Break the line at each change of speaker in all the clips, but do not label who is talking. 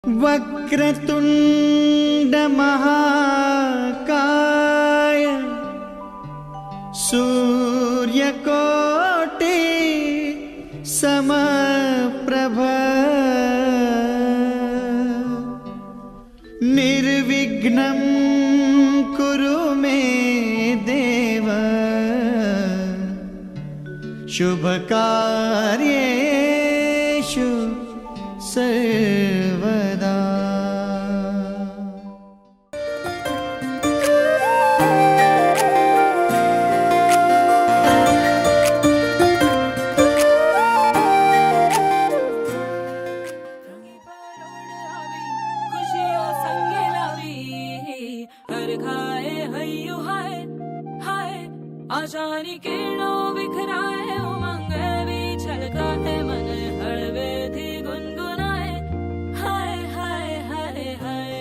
वक्रतुंड महाकाय सूर्यकोटि समप्रभ निर्विघ्नं कुरु मे देव शुभकार्येषु सर्वदा।
आशानी किरणों बिखराए उमंग भी छलकाए मन हड़वे थी गुनगुनाए हाय हाय हाय हाय।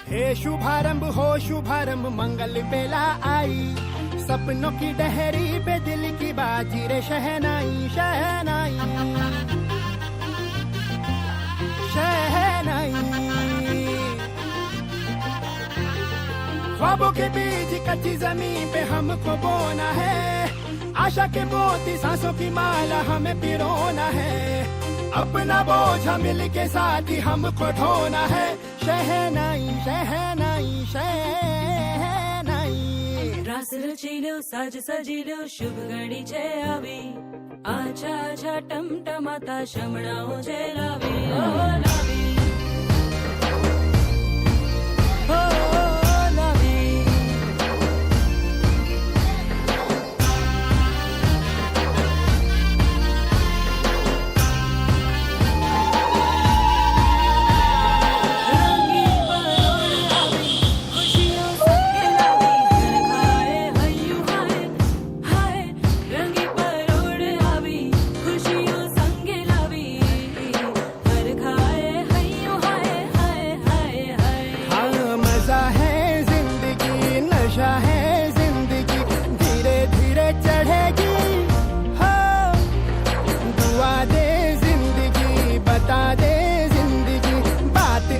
हे शुभारंभ हो शुभारंभ मंगल बेला आई, सपनों की डहरी पे दिल की बाजी रे शहनाई शहनाई शहनाई। ख्वाबों के बीज कच्ची जमीन पे हमको बोना है, आशा के मोती सांसों की माला हमें पिरोना है, अपना बोझा मिल के साथ ही हमको ढोना है। शहनाई शहनाई शहनाई।
रास रचिलो साज सजिलो शुभ घड़ी छे आवी, आछा आछा टमटमाता शमणाओ जे लावी ओ लावी ओ लावी।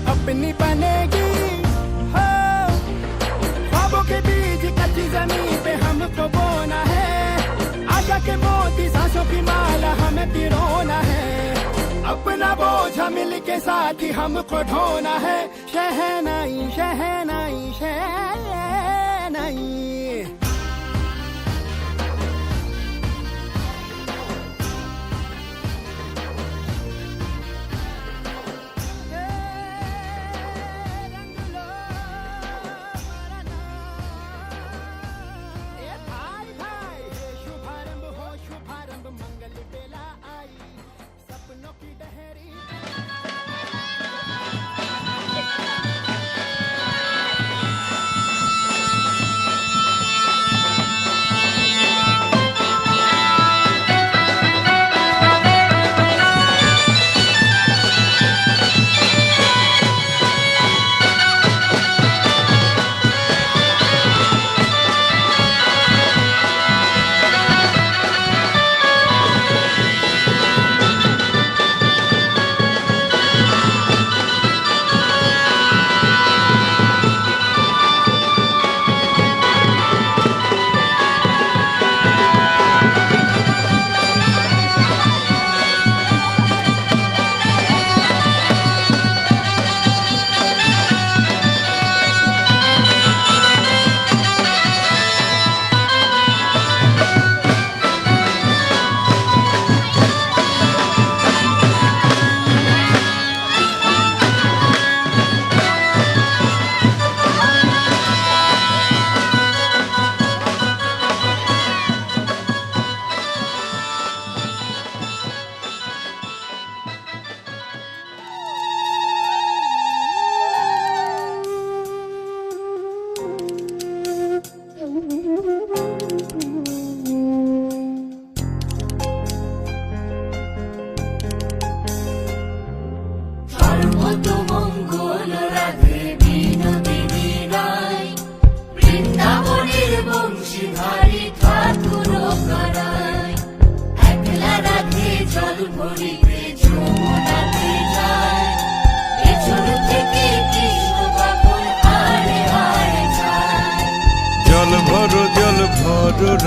अपनी बनेगी हो, ख्वाबों के बीज कच्ची जमीन पे हमको बोना है, आशा के मोती सांसों की माला हमें पिरोना है, अपना बोझा मिल के साथ ही हमको ढोना है। शहनाई शहनाई शहनाई।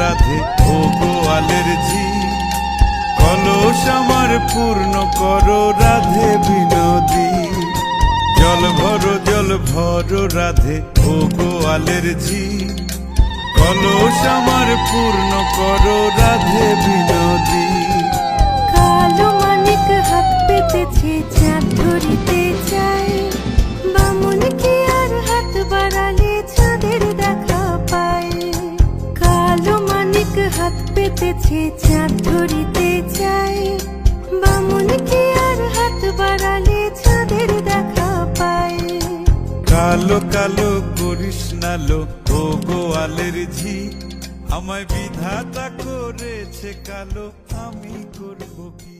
রাধে ও গোয়ালের ঝি, কলস আমার পূর্ণ করো রাধে বিনোদী। জল ভরো রাধে ও গোয়ালের ঝি, কলস আমার পূর্ণ করো রাধে বিনোদী।
কালো মানিক হাত পেতেছে চাঁদ ধরিতে চায়, বামুন কি আর হাত বাড়ালে চাঁদের দেখা পায়। কালো মানিক হাত পেতেছে চাঁদ ধরিতে চায়, বামুন কি আর হাত বাড়ালে চাঁদের দেখা পায়।
কালো কালো করিস নালো ও গোয়ালের ঝি, আমায় বিধাতা করেছে কালো, আমি করব কি?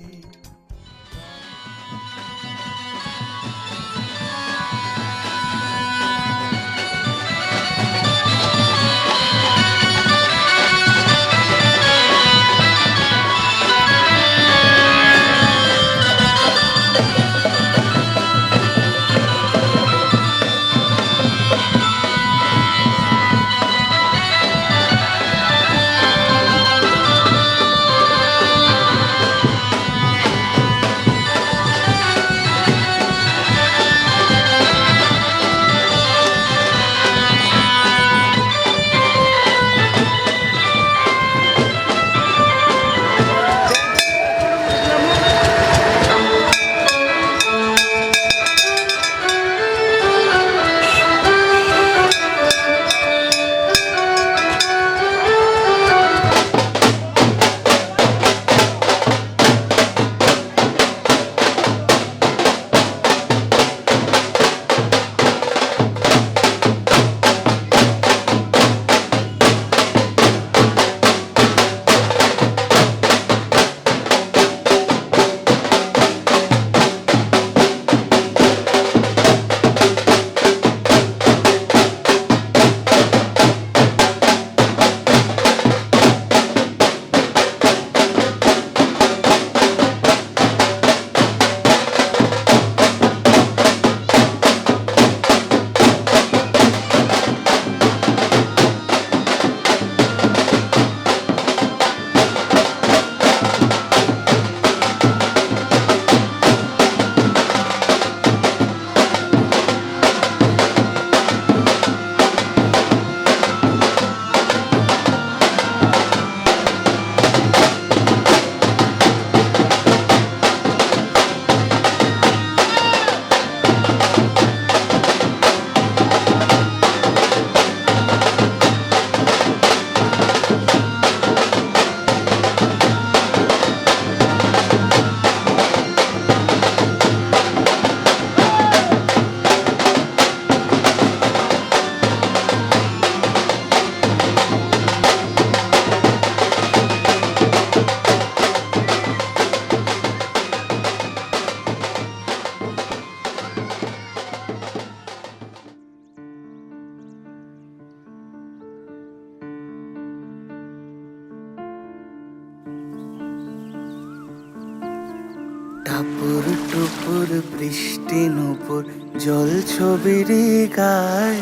টাপুর টুপুর বৃষ্টি নুপুর জল ছবির গায়,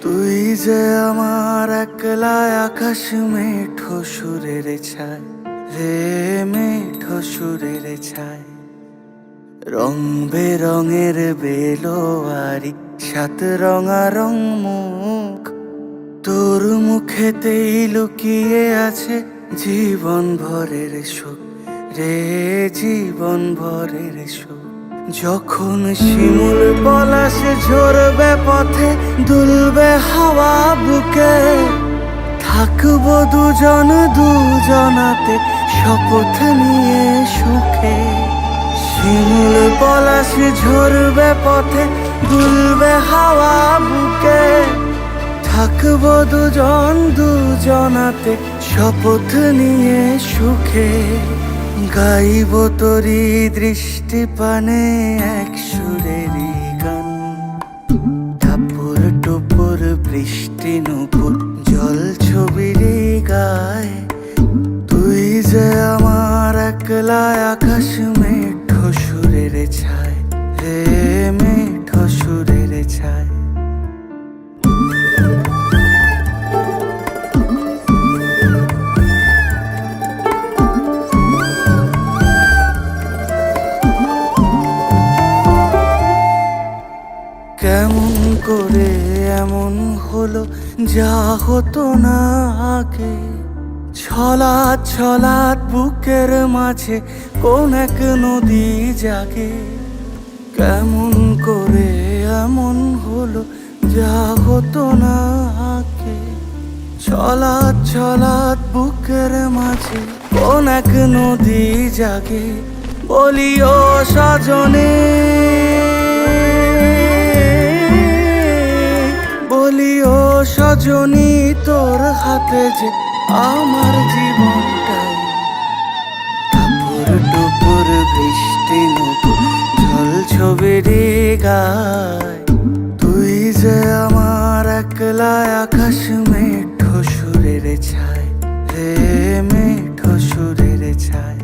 তুই যে আমার একলা আকাশ মেঠো সুরের ছায় রে, মেঠো সুরের ছায়। রং বেরঙের বেলোয়ারি সাত রঙা মুখ, তোর মুখেতেই লুকিয়ে আছে জীবন ভরের সুখ রে, জীবন ভরের সুখ। যখন শিমুল পলাশ ঝরবে পথে দুলবে হাওয়া বুকে, থাকবো দুজনাতে শপথ নিয়ে সুখে। শিমুল পলাশ ঝরবে পথে দুলবে হাওয়া বুকে, থাকবো দুজনাতে শপথ নিয়ে সুখে। গাইব তোরি দৃষ্টি পানে এক সুরেরই গান, টাপুর টুপুর বৃষ্টি নুপুর জল ছবির গায়, তুই যে আমার একলা আকাশ মেঠো সুরের ছায় রে, মেঠো সুরের ছায়। যা হতো না আগে। ছলাৎ ছলাৎ বুকের মাঝে কোন এক নদী জাগে। কেমন করে এমন হলো যা হতো না আগে। ছলাৎ ছলাৎ বুকের মাঝে কোন এক নদী জাগে। বলি ও সজনে, বলি ও সজনী, তোর হাতে যে আমার জীবনটাই। টাপুর টুপুর বৃষ্টি মতো জল ছবিরে গায়। তুই যে আমার একলা আকাশ মেঠো সুরের ছায়, হে মেঠো সুরের ছায়।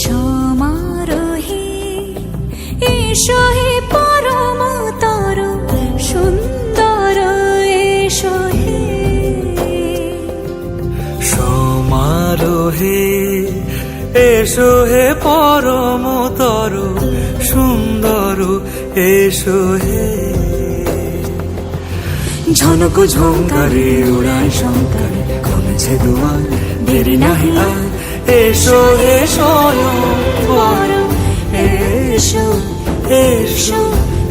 সমারোহে এসো হে পরমতর সুন্দর এসো হে।
সমারোহে এসো হে পরমতর সুন্দর এসো হে। ঝনক ঝঙ্কারে উড়ায় শঙ্কারে খুলেছে দুয়ার, দেরি নাহি আর। এসো এসো পর এসো এসো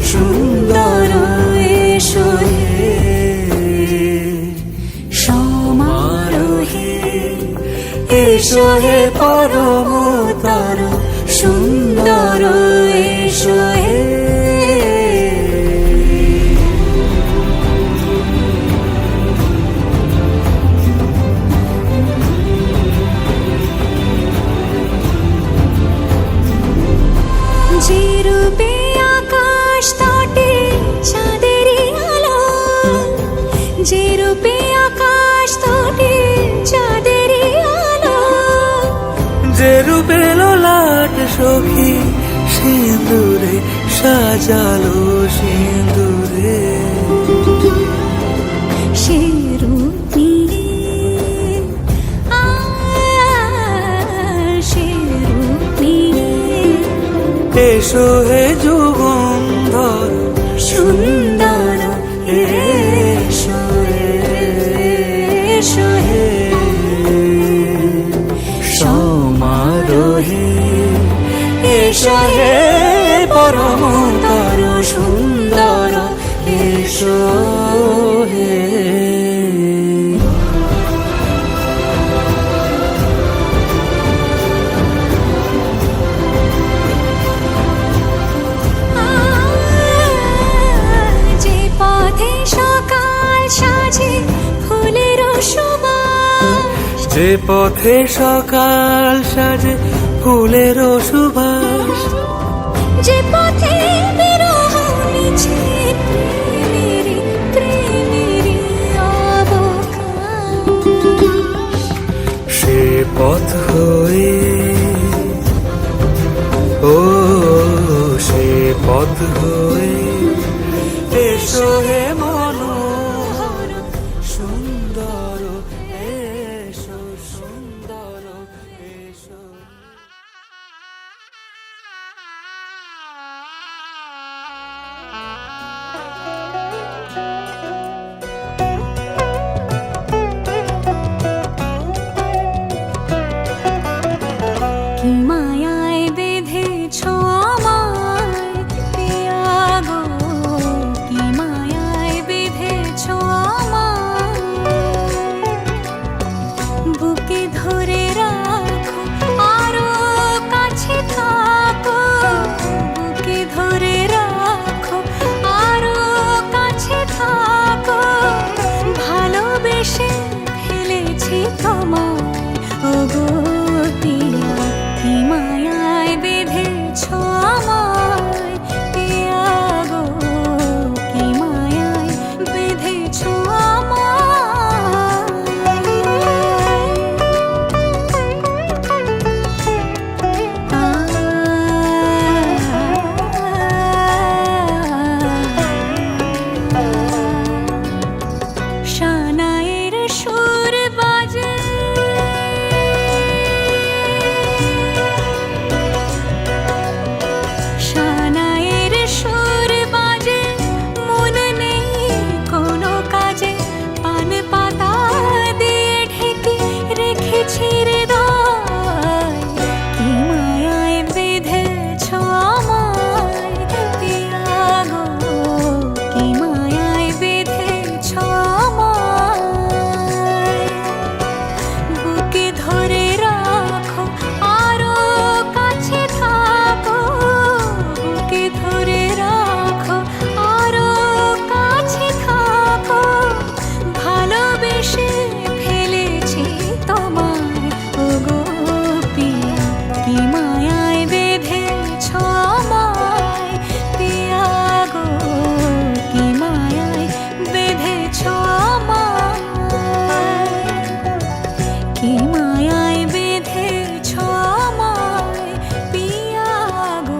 সুন্দর এসো হে।
সমারোহে এসো হে পরমতর সুন্দর এসো হে। যে রূপে আকাশ তটে চাঁদেরই আলো, যে রূপে আকাশ তটে চাঁদেরই আলো।
যে রূপে ললাট সখী সিঁদুরে সাজালো সিঁদুরে।
সে রূপ নিয়ে সে রূপ নিয়ে
এসো হে যুগন্ধর
সুন্দর এসো এসো হে।
সমারোহে এসো হে পরমতর সুন্দর এসো হে।
যে পথে সকাল সাজে ফুলের সুবাস,
যে পথে সকাল সাজে ফুলের সুবাস।
যে পথে বিরহ মিছে প্রেমেরই প্রেমেরই অবকাশ।
সে পথ হয়ে ও সে পথ হয়ে এসো হে মনোহর সুন্দর এসো সুন্দর এসো।
কি মায়ায় বেঁধেছ আমায় পিয়া গো, কি মায়ায় বেঁধেছ আমায়। বুকে ধরে রাখো আরো কাছে থাকো, বুকে ধরে রাখো আরো কাছে থাকো। ভালোবেসে ফেলেছি তোমায় ওগো পিয়া, কি মায়ায় বেঁধেছ আমায় পিয়া গো, কি মায়ায় বেঁধেছ আমায়। কি মায়ায় বেঁধেছ আমায় পিয়া গো,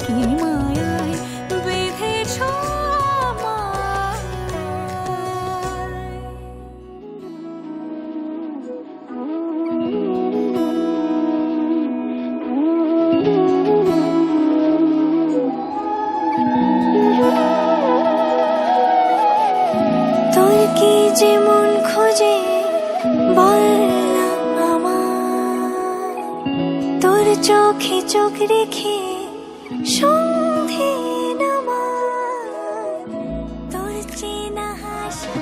কি মায়ায় বেঁধেছ আমায়। তোর কি যে মন খোঁজে বল না আমায়, তোর চোখে চোখ রেখে সন্ধে নামায়, তোর চেনা হাসি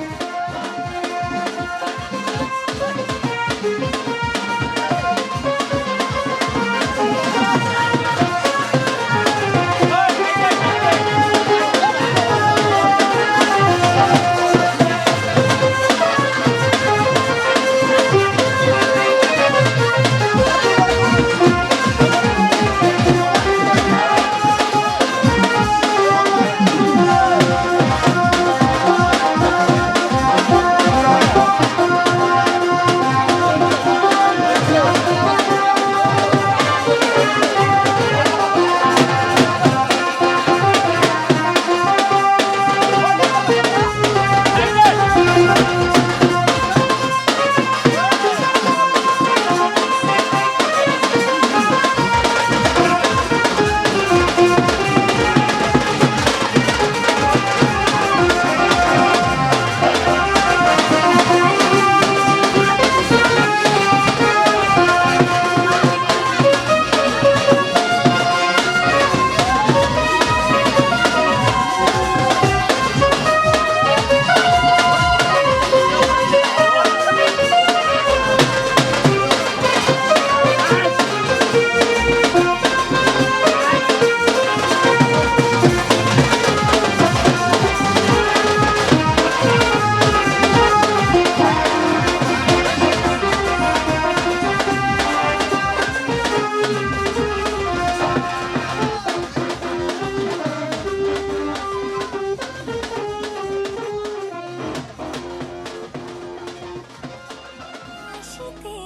হাসিতে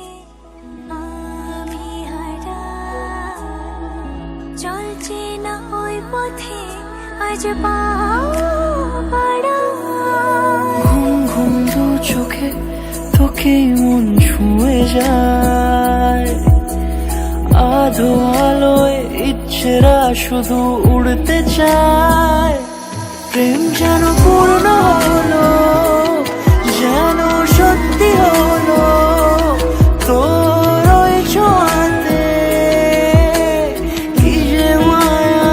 আমি হারাই, চলছে না ওই পথে আজ পা বাড়াই।
ঘুম ঘুম দু চোখে তোকে মন ছুঁয়ে যায়, আধো আলোয় ইচ্ছেরা শুধু উড়তে চায়। প্রেম যেন পূর্ণ হলো, যেন সত্যি হলো তোর ওই ছোঁয়াতে, কি যে মায়া।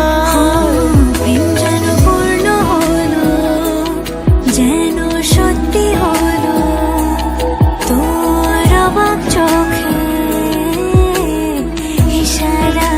প্রেম যেন পূর্ণ হলো, যেন সত্যি হলো তোর অবাক চোখে ইশারা।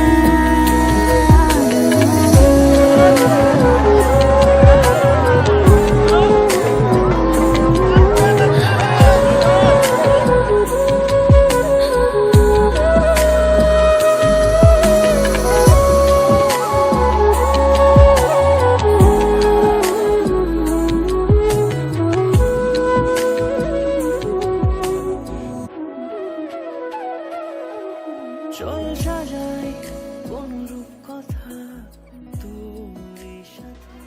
চল সাজাই কোন রূপ কথা তোর এই সাথে।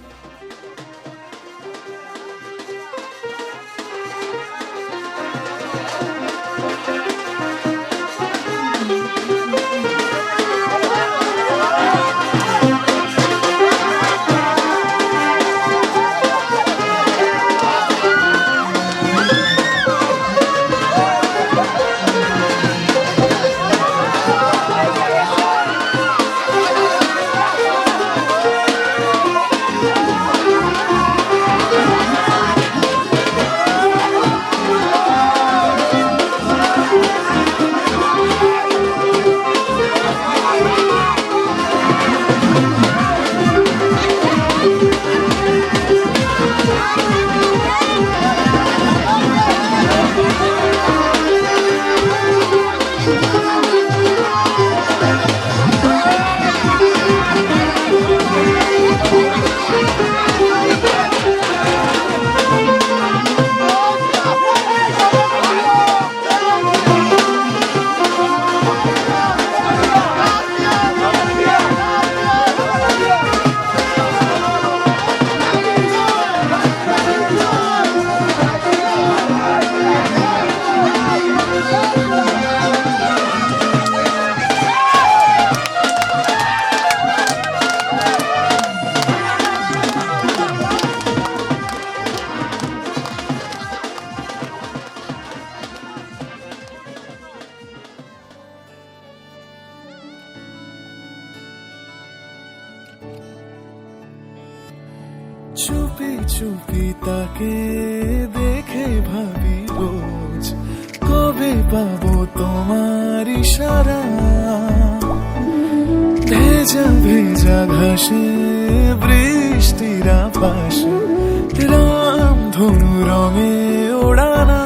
চুপি চুপি তাকে দেখে ভাবি রোজ কবে পাবো তোমার ইশারা। ভেজা ভেজা ঘাসে বৃষ্টির পাশে রাম ধনু রঙে ওড়ানা।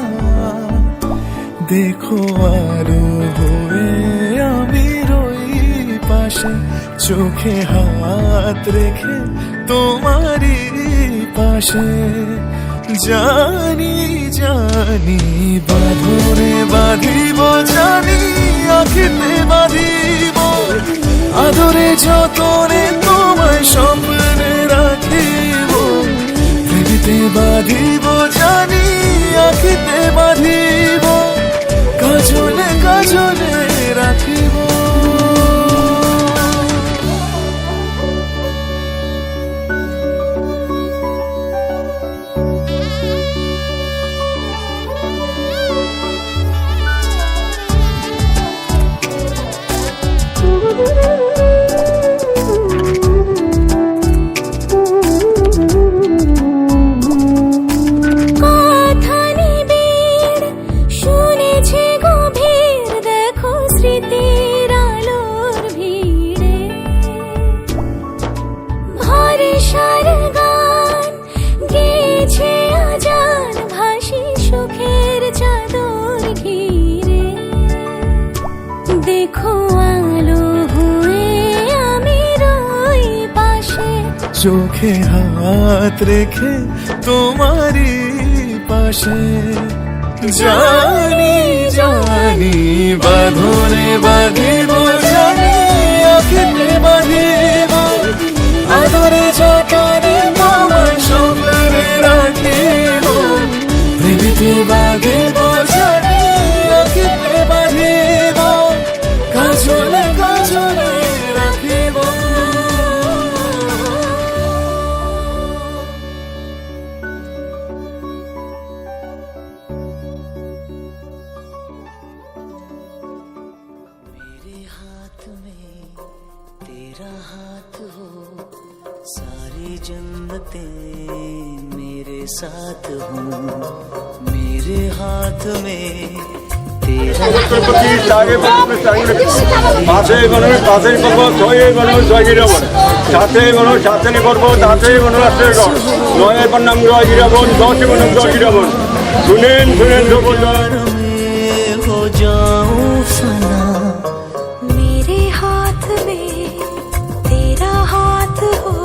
দেখো আরো হয়ে আমি রই পাশে, চোখে হাত রেখে তোমারই পাশে। জানি জানি বাঁধরে বাঁধিব, জানি আখিতে বাঁধিব, আদরে যতনে তোমায় স্বপ্নে রাখিব। হৃদিতে বাঁধিব, জানি আখিতে বাঁধিব, কাজলে কাজলে রাখিব। চোখে হাত রেখে তোমারই পাশে। জানি জানি বাঁধনে বাঁধিব, জানি আখিতে বাঁধিব, আদরে যতনে তোমায় স্বপ্নে রাখিব। হৃদিতে বাঁধিব, জানি আখিতে বাঁধিব, কাজলে কাজলে রাখিব।
तेरा हाथ हो, सारी जन्नतें मेरे साथ हो। मेरे हाथ में तेरा
পাঁচে গণনে পাঁচে করবো, ছয়ে গণনে ছয় গিরাবন, সাতে গণ সাতে করবো, তাতে গণ আসতে গণ, নয়ের পর নাম রয় গিরাবন, দশে গণন দশ গিরাবন। শুনেন শুনেন
हो जाऊं फना।
मेरे हाथ में तेरा हाथ हो,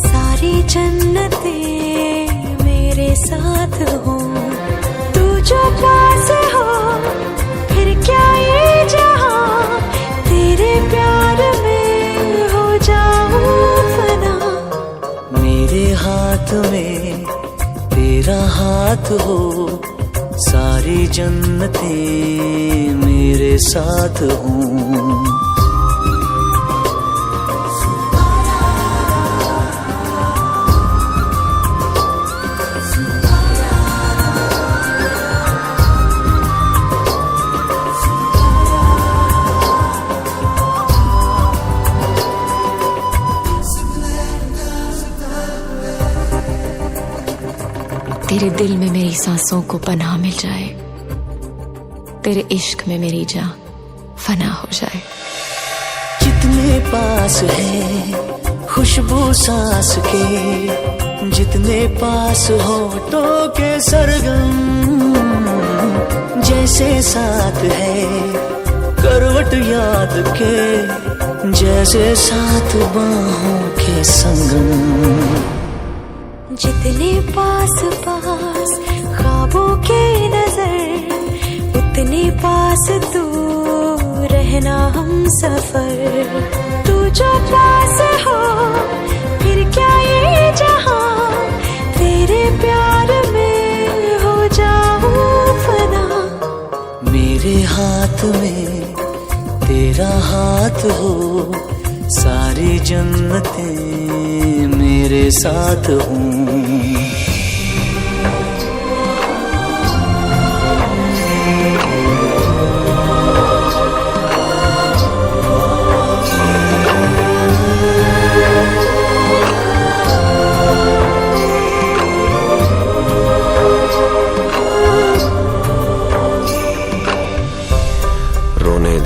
सारी जन्नतें मेरे साथ हो। तू जो पास हो फिर क्या ये जहां, तेरे प्यार में हो जाऊं फना।
मेरे हाथ में तेरा हाथ हो, सारी जन्नतें मेरे साथ हों।
तेरे दिल में मेरी सांसों को पनाह मिल जाए, तेरे इश्क में मेरी जान फना हो जाए।
जितने पास है खुशबू सांस के, जितने पास होठों के सरगम, जैसे साथ है करवट याद के, जैसे साथ बाहों के संगम।
जितने पास पास ख्वाबों के नजर, उतने पास तू रहना हम सफर। तू जो पास हो फिर क्या ये जहां, तेरे प्यार में हो जाऊं फना।
मेरे हाथ में तेरा हाथ हो, सारी जन्नतें मेरे साथ हों।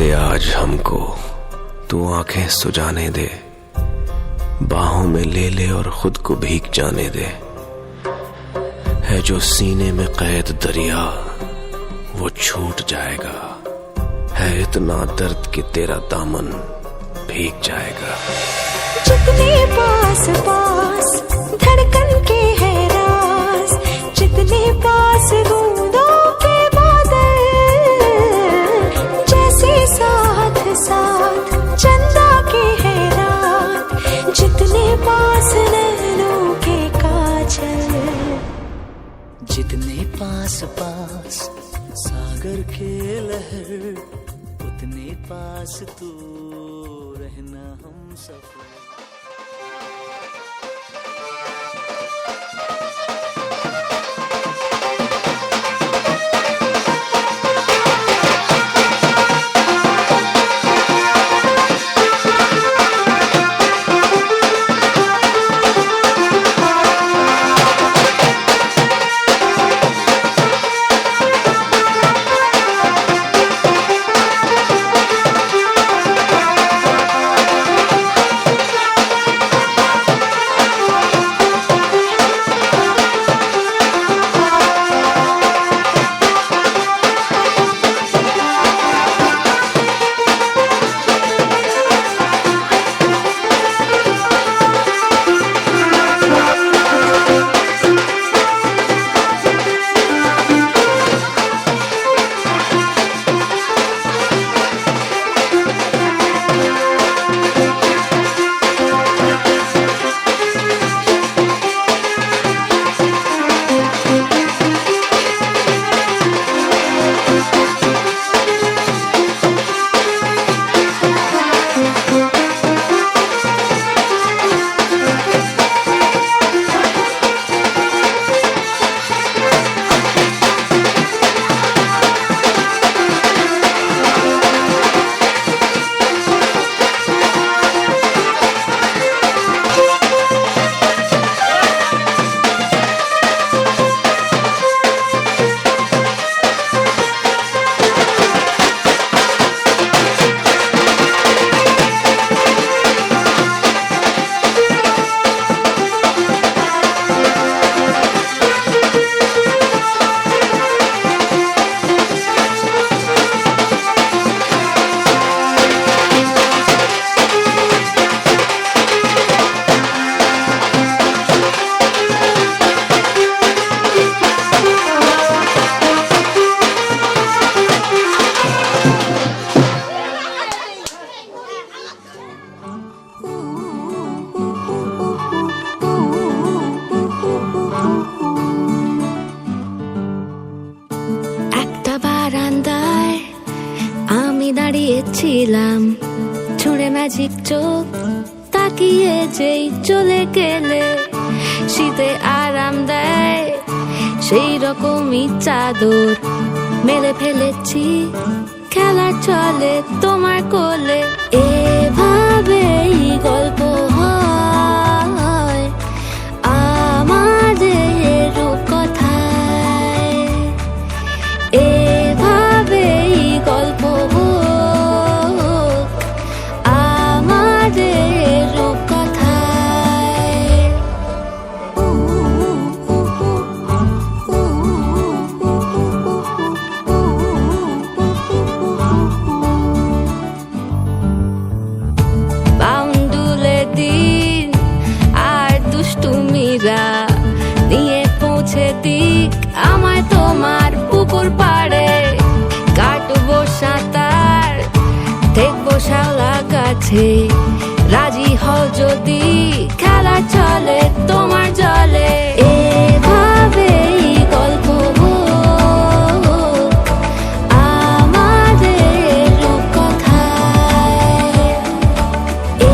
दे आज हमको, तू आंखें सुजाने दे, बाहों में ले ले और खुद को भीग जाने दे। है जो सीने में कैद दरिया वो छूट जाएगा, है इतना दर्द कि तेरा दामन भीग जाएगा।
जितने पास पास धड़कन के है राज, जितने पास बूंदों के बादल, जैसे साथ साथ चंदा के है रात, जितने पास नैनों के काजल।
जितने पास पास सागर के लहर, उतने पास तू रहना हम सफर।
ছিলাম ছুঁড়ে ম্যাজিক চোখ তাকিয়ে যেই চলে গেলে, শীতে আরাম দেয় সেই রকমই চাদর মেলে ফেলেছি, খেলা চলে তোমার কোলে। এভাবেই গল্প হয় আমাদের রূপকথায়, এভাবেই গল্প নিয়ে পৌঁছে দিক আমায় তোমার পুকুর পাড়ে, কাটবো সাঁতার দেখবো শাওলা গাছে, রাজি হও যদি খেলা চলে তোমার জলে। এভাবেই গল্প আমাদের রূপকথায়,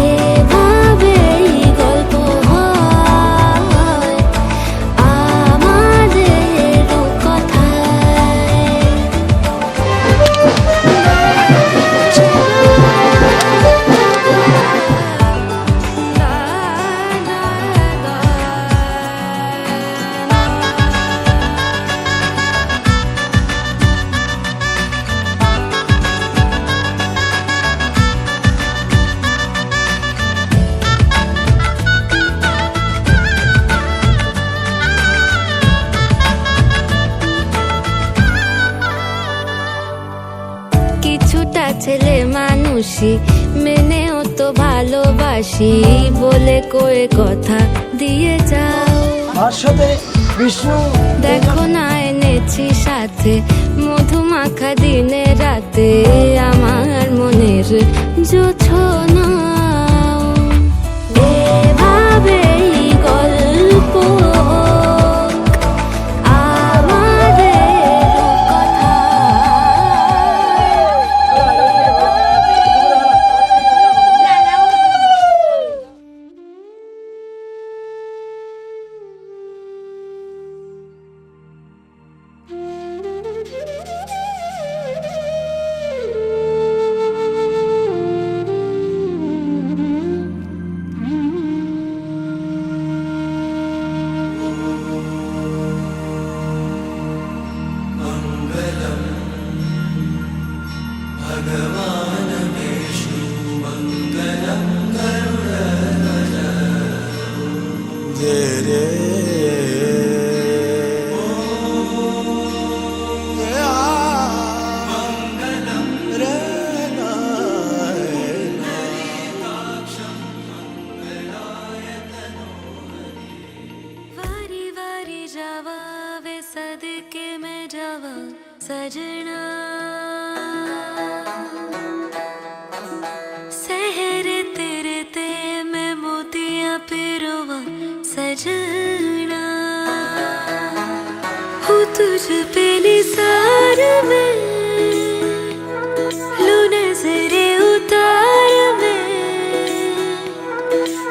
এভাবেই গল্প কিছুটা ছেলে মানুষই মেনেও তো ভালোবাসি বলে কয়ে কথা দিয়ে যাও।
আর সাথে বিষ্ণু
দেখো না এনেছি সাথে মধুমাখা দিনে রাতে আমার মনের জোছনা। এভাবেই গল্প আমাদের কথা। वारी वारी जावा वे सदके में जावा सजना, सहरे तेरे ते मैं मोतियां पिरोवा सजना। हूँ तुझ पे निसार में लू नजरे उतार में,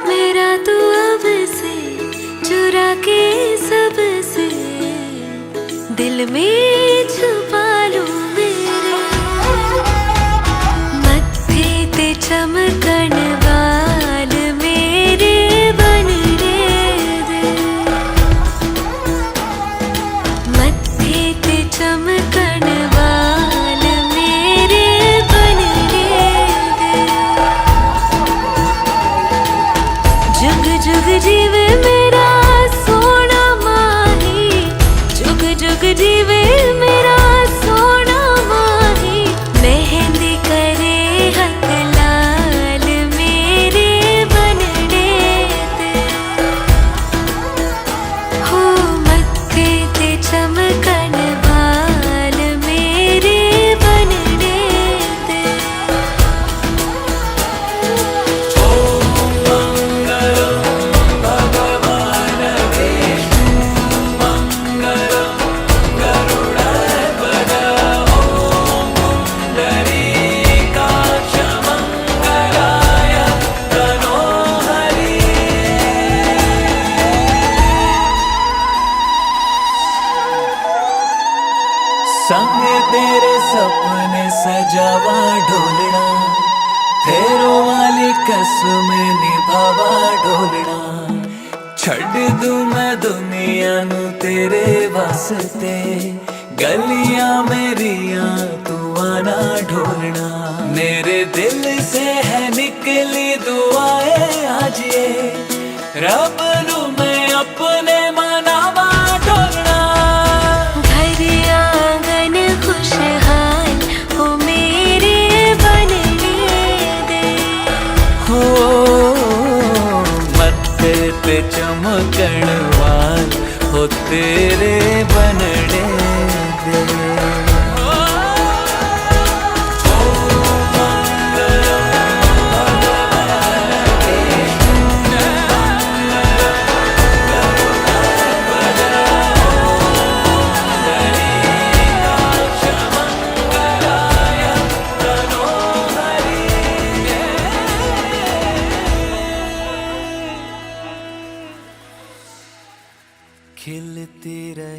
मेरा तो अब से चुरा के सबसे दिल में छुपा लूं मेरे। मत्थे ते चमकन वाल मेरे बनने दे, मत्थे ते चमकन वाल मेरे बनने दे। जुग जुग जीवे मेरा सोना माही, जुग जुग जीवे मेरा सोना माही। मेहंदी करे हक लाल मेरे बनने दे, हो मत्थे ते चमकन वाल मेरे बनने दे।
संग तेरे सपने सजावा ढोलना, फेरों वाली कसम निभावा ढोलना। छड़ दूं मैं दुनिया नू तेरे वास्ते, गलियां मेरियां तू आना ढोलना। मेरे दिल से है निकली दुआएं आज ये, रब नू मैं अपने मनावा ढोलना।
भरी आंगन खुशहाल हो मेरे बनने दे,
हो मत्थे पे चमकण वाल हो तेरे बनने दे। खिलती रहे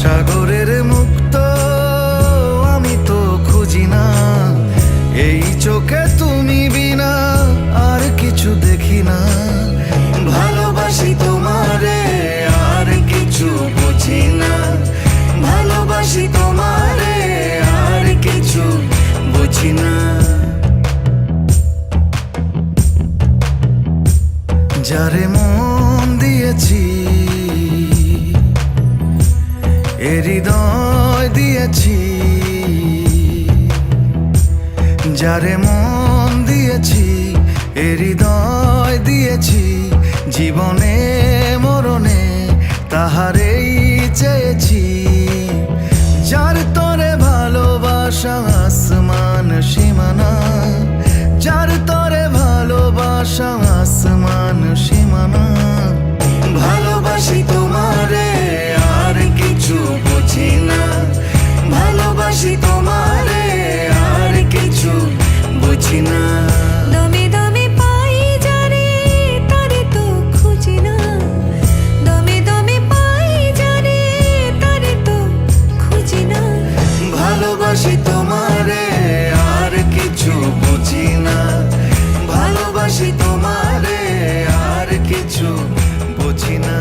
সাগরের মুক্ত আমি তো খুঁজি না, এই চোখে তুমি বিনা আর কিছু দেখি না। ভালোবাসি তোমারে আর কিছু বুঝি না, ভালোবাসি তোমারে আর কিছু বুঝি না। যারে মন দিয়েছি এ হৃদয় দিয়েছি, যারে মন দিয়েছি এ হৃদয় দিয়েছি, জীবনে মরণে তাহারেই চেয়েছি। যার তরে ভালোবাসা আসমান সীমানা, যার তরে ভালোবাসা আসমান সীমানা। ভালোবাসি তোমারে আর কিছু বুঝি না, ভালোবাসি তোমারে আর কিছু বুঝি না।
দমে দমে পাই যারে তারে তো খুঁজি না, দমে দমে পাই যারে তারে তো খুঁজি না।
ভালোবাসি তোমারে আর কিছু বুঝি না, ভালোবাসি তোমারে আর কিছু বুঝি না।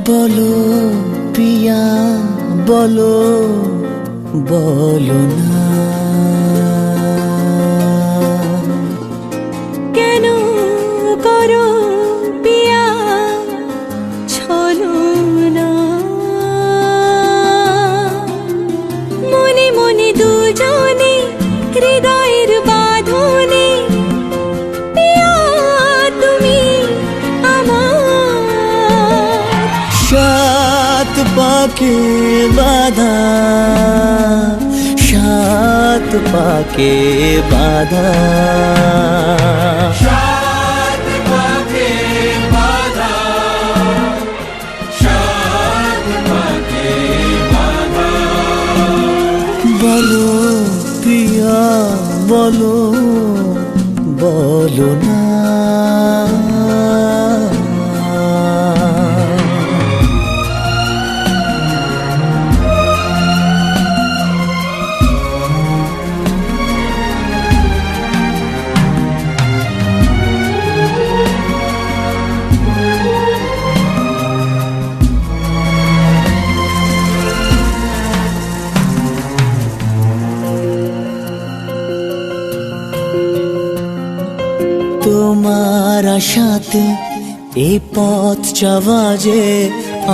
বলো পিয়া বলো, বলো না
কেন করো পিয়া ছলো না, মনে মনে দুজনে হৃদয়ের বাঁধনে পিয়া তুমি আমার।
সাত পাকে বাধা, সাত পাকে বাধা,
সাত পাকে বাধা, সাত পাকে বাধা।
বলো পিয়া বলো, বলো না তোমার আশাতে এই পথ চাওয়া যে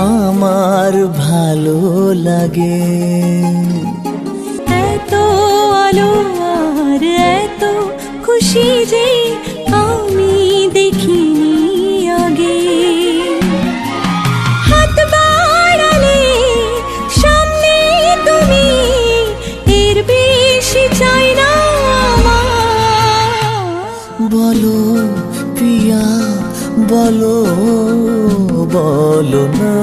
আমার ভালো লাগে।
এত আলো আর এত খুশি যে আমি দেখিনি আগে। হাত বাড়ালে সামনে তুমি, এর বেশি চাই না আমার।
বলো পিয়া বলো, বলো না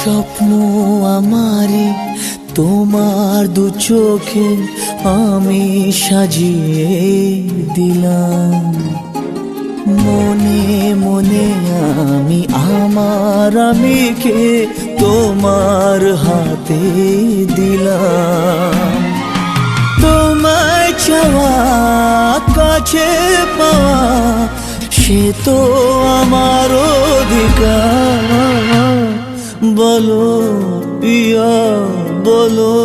স্বপ্ন আমারে তোমার দু চোখে আমি সাজিয়ে দিলাম। মনে মনে আমি আমার আমিকে তোমার তোমার হাতে দিলাম। তোমায় চাওয়া কাছে পাওয়া সে তো আমার অধিকার। বলো পিয়া বলো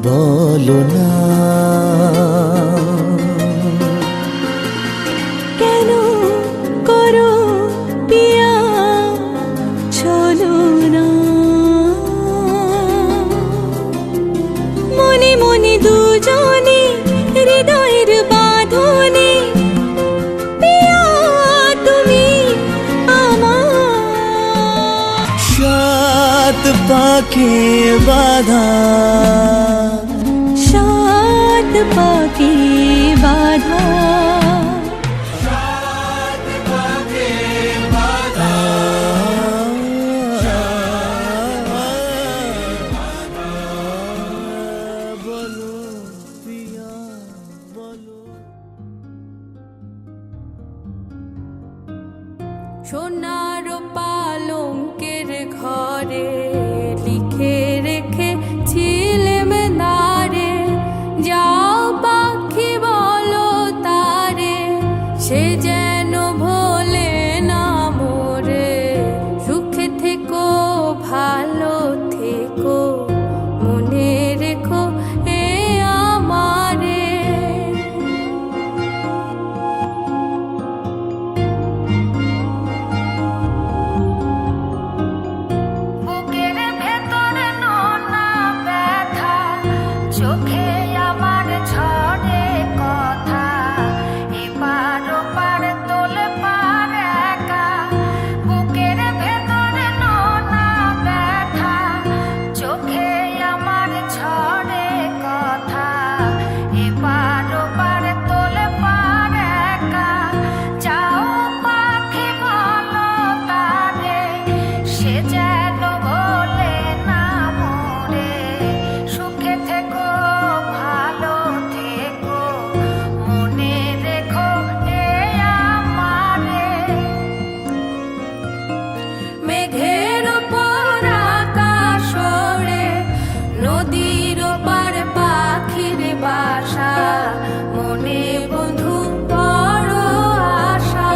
বলো না
কেন করো পিয়া চলো না। মনে মনে দুজনে হৃদয়ের বাঁধনে পিয়া তুমি আমার।
সাত পাকে বাধা
সাত পাকে বাধা
বলো পিয়া বলো।
সোনার পালঙ্কের ঘরে লিখে রেখেছিলেম নারে, যাও পাখি বলো তারে, সে যেন ভোলে না মোরে। সুখে থেকো ভালো থেকো মনে রেখো এ আমারে। বুকের ভেতর নোনা ব্যথা, চোখে আমার ঝরে কথা, এপার ওপার তোলে পার একা। বুকের ভেতর নোনা ব্যথা, চোখে আমার ঝরে কথা, এপার ওপার তোলে পার একা। যাও পাখি বলো তারে, সে যেন ভোলে না মোরে। সুখে থেকো ভালো থেকো মনে রেখো এ আমারে। মেঘের ওপর আকাশ ওড়ে, নদীর ওপার পাখির বাসা, মনে বন্ধু বড় আশা।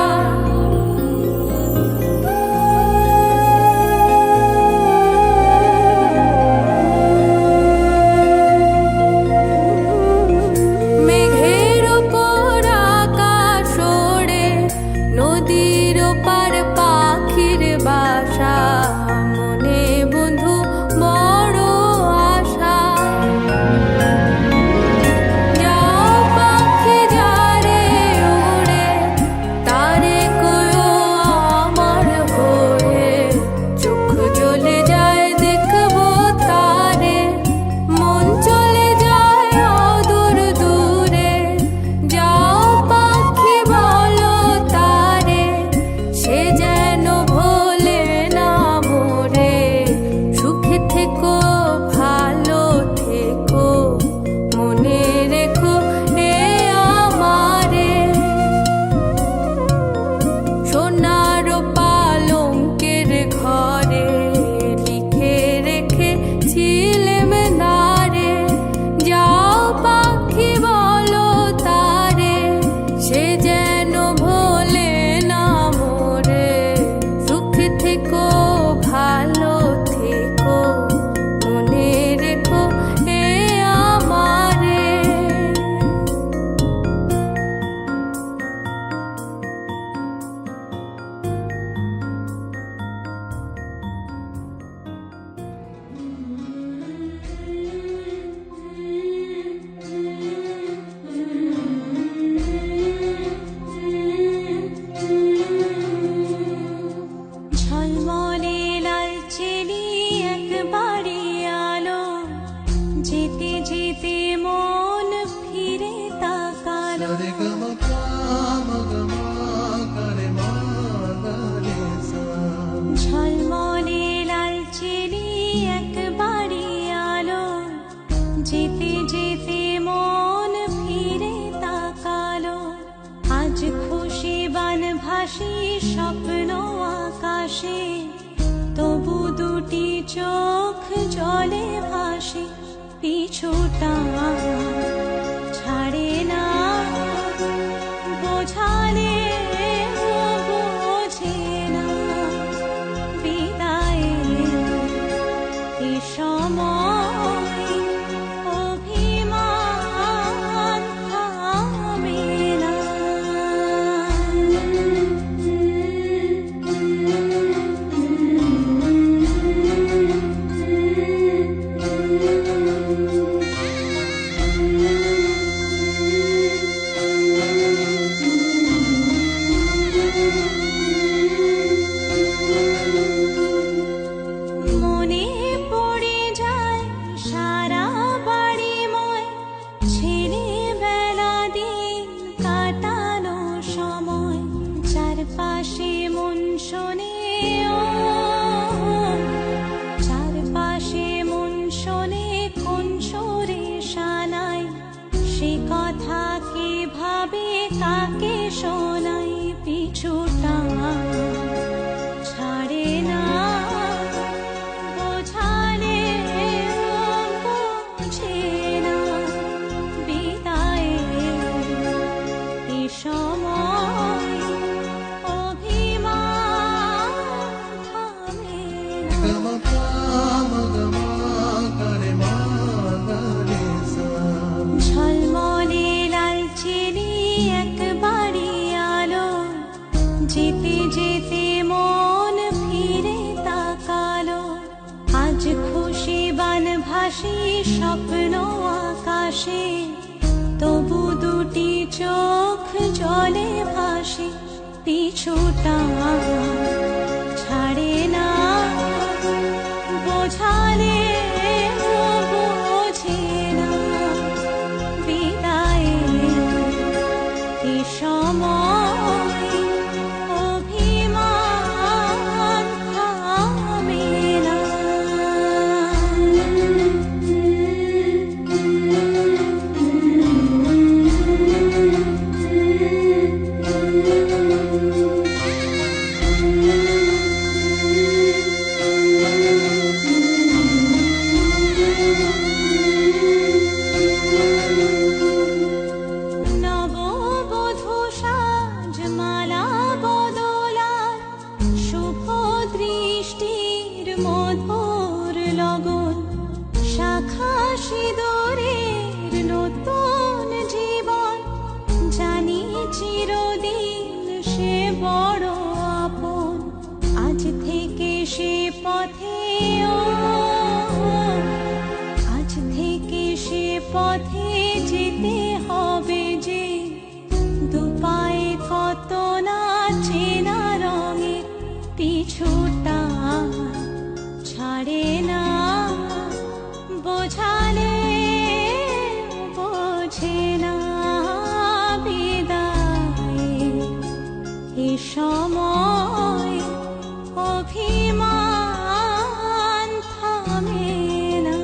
মেঘের ওপর আকাশ ওড়ে, নদীর ওপার পাখির বাসা, মনে বন্ধু বড় আশা। যাও পাখি যারে ওড়ে, তারে কয়ো আমার ঘোরে। চোখ জ্বলে যায় দেখবো তারে, মন চলে যায় অদূর দূরে। যাও পাখি বলো তারে, সে যেন ভোলে না মোরে। সুখে থেকো ভালো থেকো মনে রেখো এ আমারে। সোনার পালঙ্কের ঘরে লিখে রেখেছিলেম নারে, যাও পাখি বলো তারে, সে যেন ভোলে না মোরে। সুখে থেকো ভালো থেকো মনে রেখো এ আমারে।
ঝলমলে লাল চিনি একবারে আলো, যেতে যেতে মন ফিরে তাকালো। ঝলমলে লাল চিনি একবারে আলো, যেতে যেতে মন ফিরে তাকালো। আজ খুশি বান ভাসি স্বপ্ন আকাশে, তবু দুটি দুটি চোখ জলে ভাসে পিছুটা ছাড়ে না বোঝালে বোঝে না বিদায়ে এ সময় অভিমান থামে না। মনে পড়ে যায় সারা বাড়িময় ছেলেবেলা দিন কাটানো সময় চারপাশে মন শোনে ও চারপাশে মন শোনে কোন সুরে শানাই সে কথা কে ভাবে কাকে শোনাই পিছুটা ছাড়ে না বোঝালে বোঝে না বিদায়ে এ সময় অভিমান থামে ঝলমলে লালচেরি একবারই আলো যেতে যেতে মন ফিরে তাকালো আজ খুশি বান ভাসি স্বপ্ন আকাশে তবু দুটি চোখ জলে ভাসে পিছুটা ছাড়ে না বোঝালে বোঝে না বিদায়ে এ সময় অভিমান থামে না। নববধূ সাজমালা বদলার শুভ দৃষ্টির মধুর লগন শাখা সিঁদুরের নতুন জীবন জানি চিরদিন সে বড় আপন আজ থেকে সে পথে ও আজ থেকে সে পথে যেতে হবে যে দুপায়ে কত না চেনা রঙের পিছুটা ছাড়ে না বোঝালে বোঝে না বিদায়ে এ সময় অভিমান থামে না।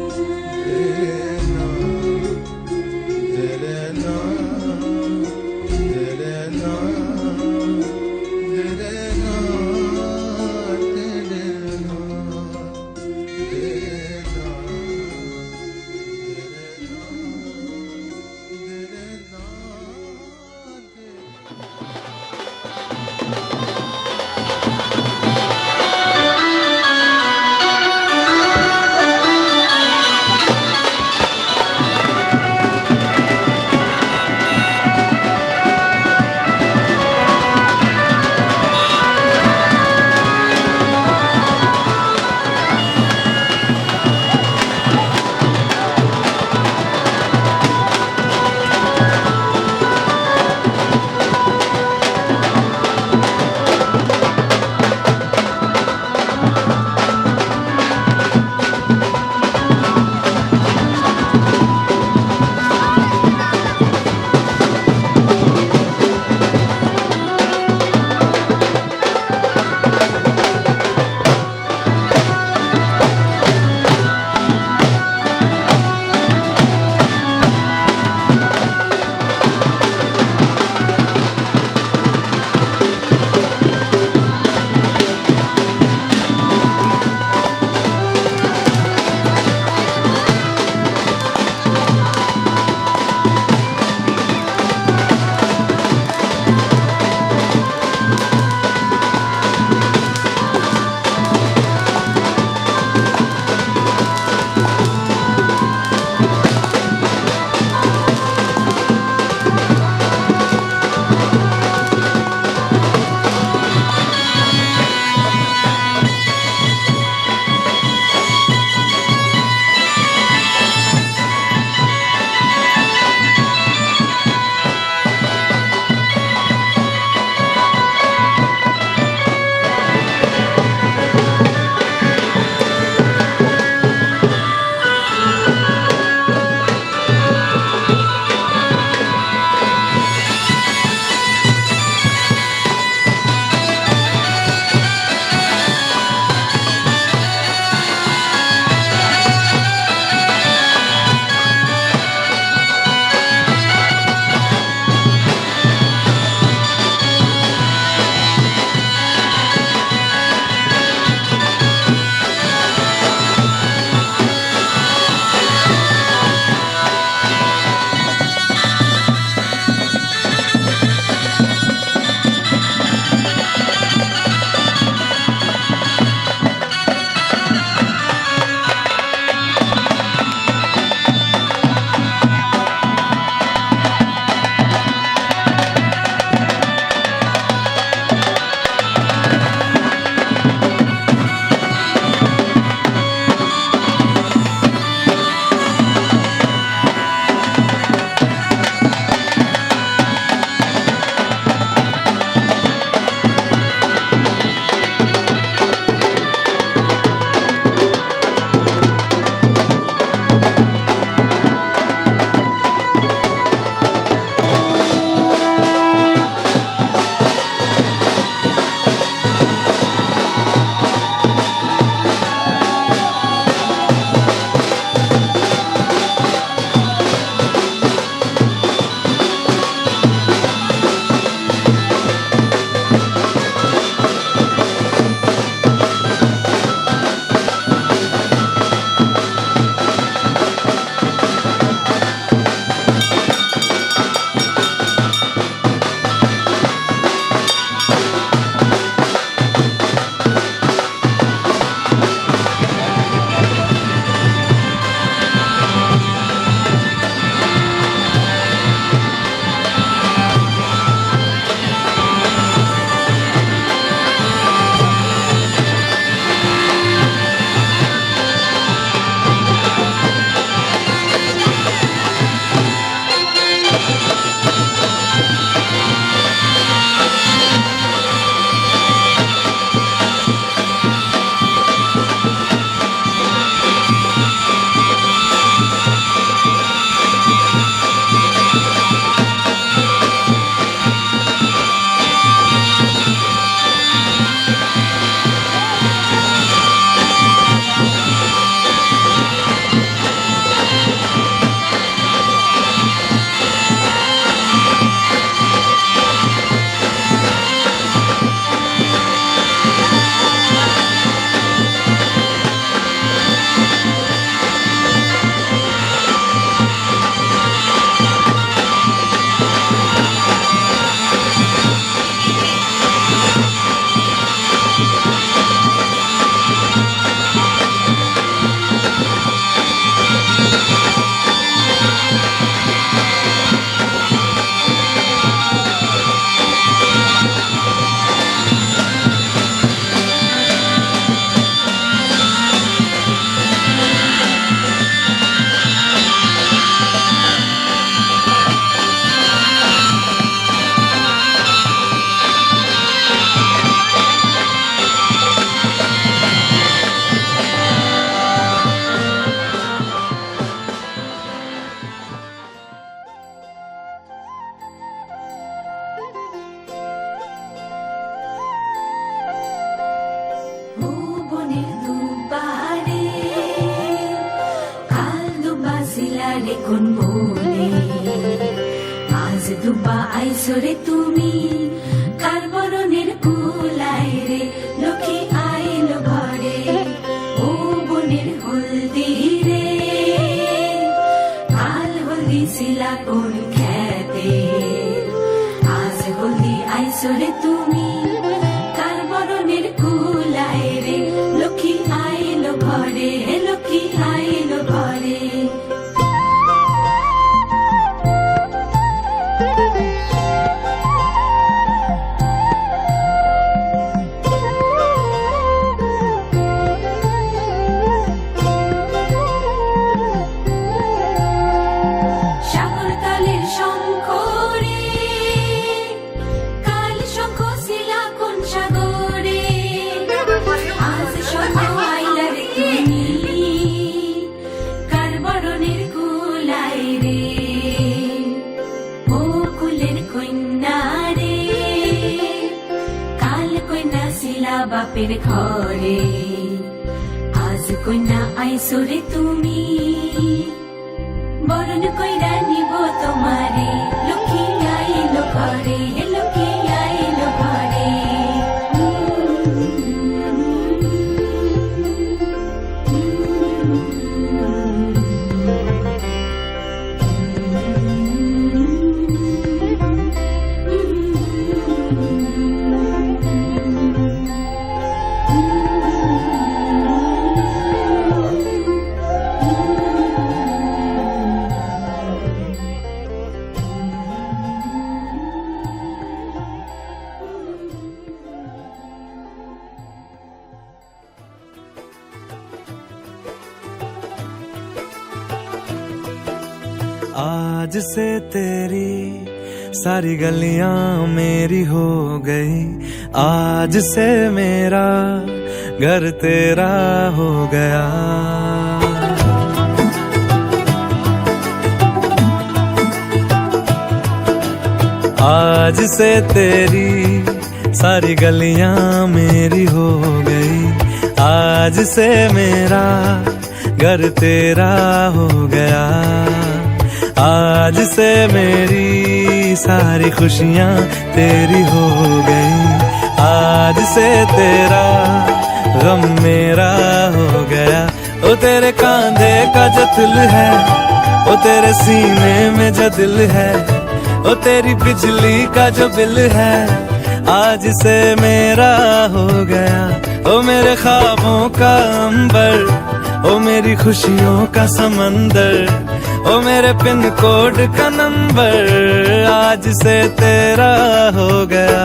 কোন বলে আজ দুবা আইসরে তুমি কার বরণের কুলায় রে লক্ষ্মী আইলো ঘরে ও বনের হলদি রে কাল হলদি শিলা কোন খেতে আজ হলদি আইসরে তুমি কার বরণের কুলায় রে লক্ষ্মী আইলো ঘরে লক্ষ্মী আইলো ঘরে সাগর কালের শঙ্খ রে কাল শঙ্খ শিলা কোন সাগরে আজ শঙ্খ আইলা রে তুমি কার বরণের কুলায় রে ও কুলের কন্যা রে কাল কন্যা শিলা বাপের ঘরে আজ কন্যা আইসরে তুমি বরণ কইরা নিব তোমারে লক্ষ্মী আইলো ঘরে লক্ষ্মী আইলো ঘরে
आज से तेरी सारी गलियां मेरी हो गई आज से मेरा घर तेरा हो गया आज से तेरी सारी गलियां मेरी हो गई आज से मेरा घर तेरा हो गया आज से मेरी सारी खुशियां तेरी हो गई आज से तेरा गम मेरा हो गया ओ तेरे कांधे का जो दिल है ओ तेरे सीने में जो दिल है ओ तेरी बिजली का जो बिल है आज से मेरा हो गया ओ मेरे ख्वाबों का अंबर ओ मेरी खुशियों का समंदर ओ मेरे पिन कोड का नंबर आज से तेरा हो गया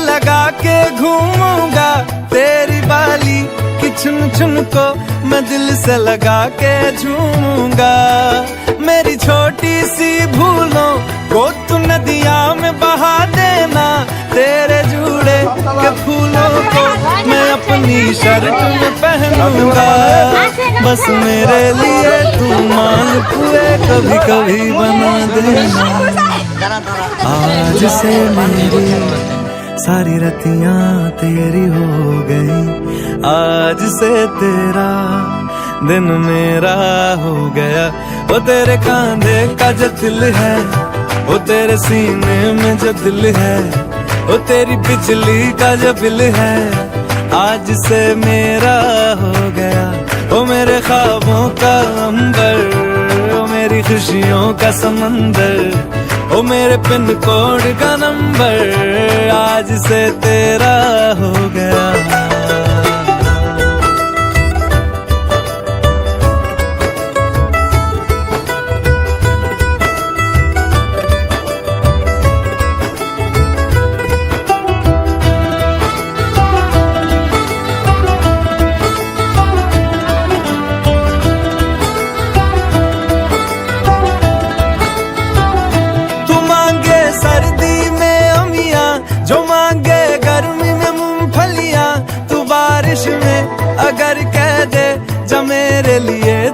लगा के घूमूंगा तेरी बाली की चुन चुन को मैं दिल से लगा के झूमूंगा मेरी छोटी सी भूलों को तू नदिया में बहा देना तेरे जूड़े के फूलों को मैं अपनी शर्ट में पहनूंगा बस मेरे लिए तू मान पुए कभी कभी बना देना आज से मेरी सारी रतियां तेरी हो गई आज से तेरा दिन मेरा हो गया वो तेरे कांधे का जो दिल है वो तेरे सीने में जो दिल है वो तेरी बिजली का जो बिल है आज से मेरा हो गया वो मेरे ख्वाबों का अंबर वो मेरी खुशियों का समंदर ओ मेरे पिन कोड का नंबर आज से तेरा हो गया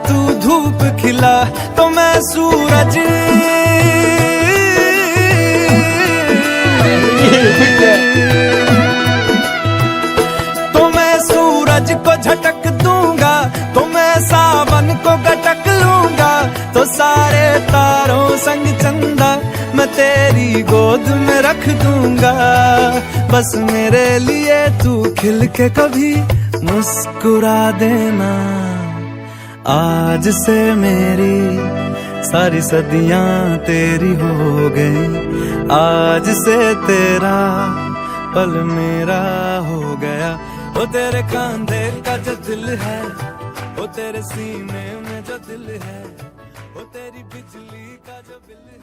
तू धूप खिला तो मैं सूरज, तो मैं सूरज को झटक दूंगा, तो मैं सावन को गटक लूंगा, तो सारे तारों संग चंदा मैं तेरी गोद में रख दूंगा। बस मेरे लिए तू खिल के कभी मुस्कुरा देना। आज से मेरी सारी सदियां तेरी हो गई, आज से तेरा पल मेरा हो गया। वो तेरे कांधे का जो दिल है, वो तेरे सीने में जो दिल है, वो तेरी बिजली का जो बिल है।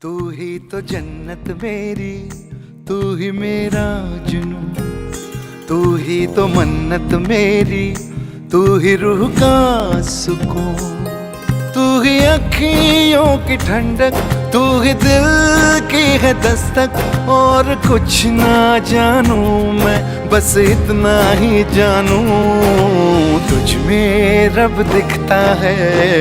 तू ही तो जन्नत मेरी, तू ही मेरा जुनून, तू ही तो मन्नत मेरी, तू ही रूह का सुकून, तू ही अखियों की ठंडक, तू ही दिल की है दस्तक। और कुछ ना जानूं मैं, बस इतना ही जानूं, तुझ में रब दिखता है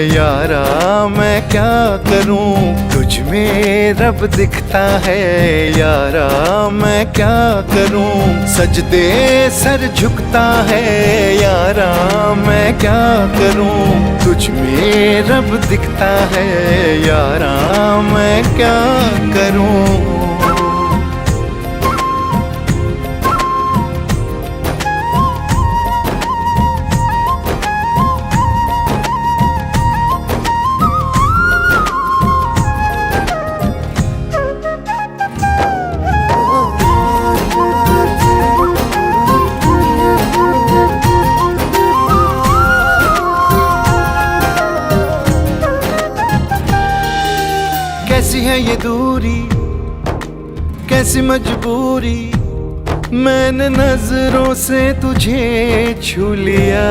यारा, मैं क्या करूं। तुझ में रब दिखता है यारा, मैं क्या करूं। सजदे सर झुकता है यारा, मैं क्या करूं। तुझ में रब दिखता है यारा, मैं क्या करूं। कैसी है ये दूरी, कैसी मजबूरी, मैंने नजरों से तुझे छू लिया।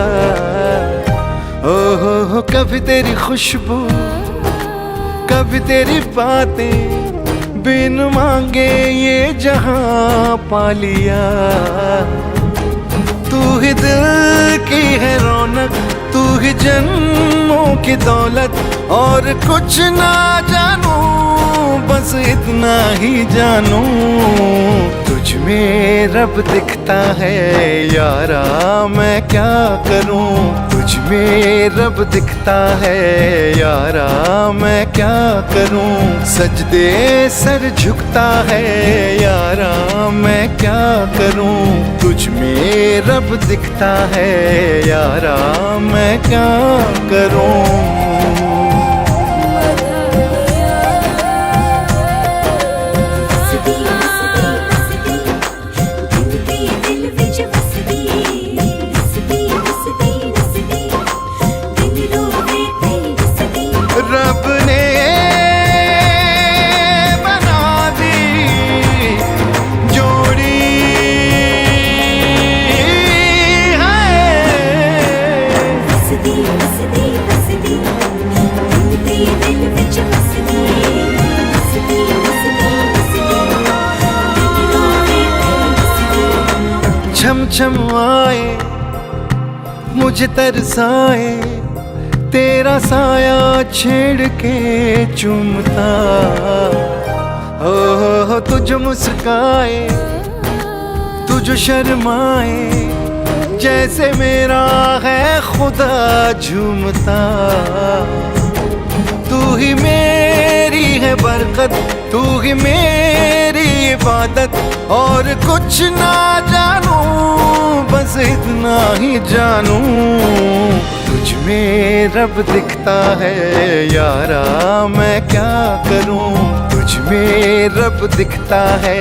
ओहो कभी तेरी खुशबू, कभी तेरी बातें, बिन मांगे ये जहां पा लिया। तू ही दिल की है रौनक, तू ही जन्मों की दौलत। और कुछ ना जानूं, बस इतना ही जानूं, तुझ में रब दिखता है यारा, मैं क्या करूं। तुझ में रब दिखता है यारा, मैं क्या करूं। सजदे सर झुकता है यारा, मैं क्या करूं। तुझ में रब दिखता है यारा, मैं क्या करूं। रब ने बना दी जोड़ी छम छम आए मुझे तरसाए, तेरा साया छेड़ के चूमता। हो तुझ मुस्काए, तुझ शर्माए, जैसे मेरा है खुदा झूमता। तू ही मेरी है बरकत, तू ही मेरी इबादत। और कुछ ना जानूं, बस इतना ही जानूं, तुझ में रब दिखता है यारा, मैं क्या करूं। तुझ में रब दिखता है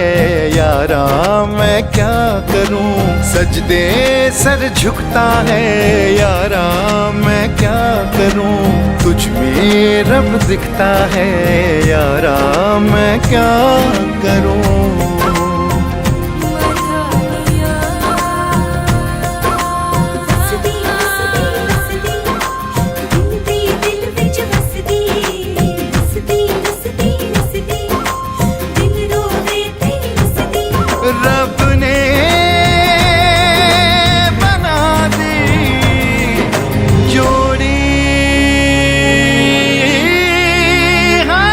यारा, मैं क्या करूं। सजदे सर झुकता है यारा, मैं क्या करूं। तुझ में रब दिखता है यारा, मैं क्या करूं। रब ने बना दी जोड़ी है।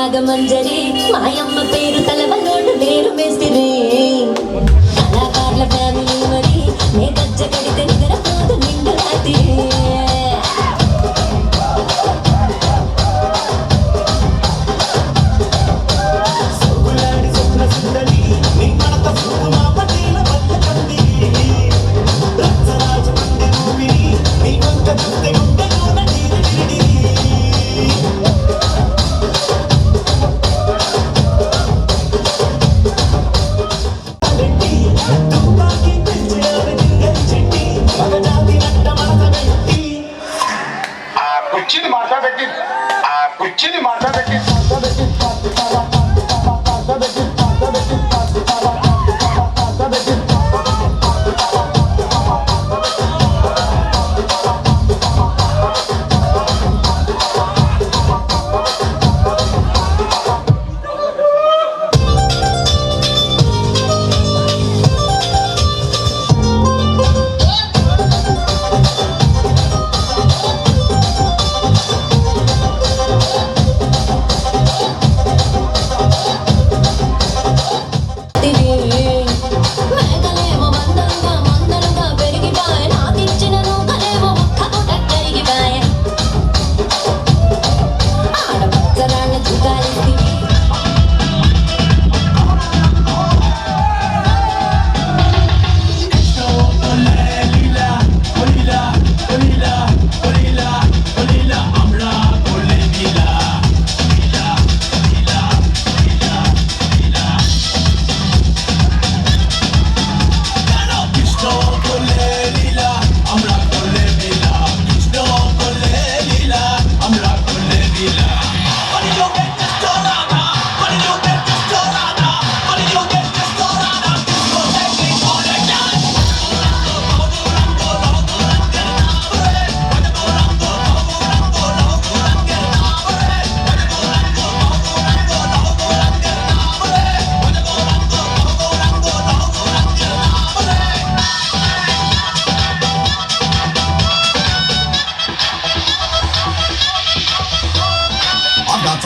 రాగమంజరి మాయమ్మ పేరు తలవనోడు వేరు మేస్తిరి కళాకారుల ఫ్యామిలీ మరి నే గజ్జ కడితే నిద్రపోదు నిండు రాత్రి
కుర్చీని మాట్లాడబెట్టి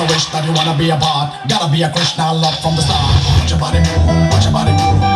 Wish that you wanna be a part. Gotta be a Krishna love from the start. Watch your body move, watch your body move.